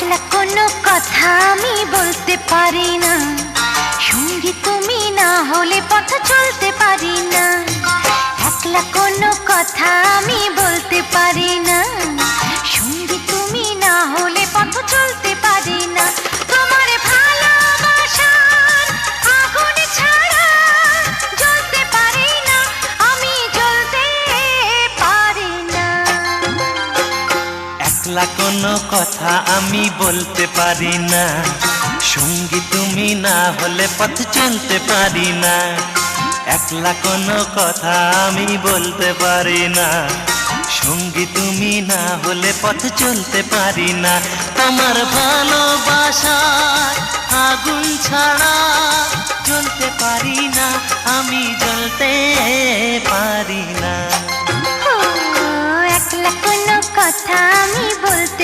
একলা কোনো কথা আমি বলতে পারি না, সঙ্গী তুমি না হলে পথ চলতে পারি না। একলা কোনো কথা আমি বলতে পারি না, সঙ্গী তুমি না হলে পথ চলতে পারি না। তোমার ভালোবাসার আগুন ছাড়া জ্বলতে পারি না, আমি জ্বলতে পারি না। একলা কোনো কথা আমি বলতে পারি না, সঙ্গী তুমি না হলে পথ চলতে পারি না। একলা কোনো কথা আমি বলতে পারি না, সঙ্গী তুমি না হলে পথ চলতে পারি না। তোমার ভালোবাসার আগুন ছাড়া জ্বলতে পারি না, আমি জ্বলতে পারি না। একলা কোনো কথা আমি বলতে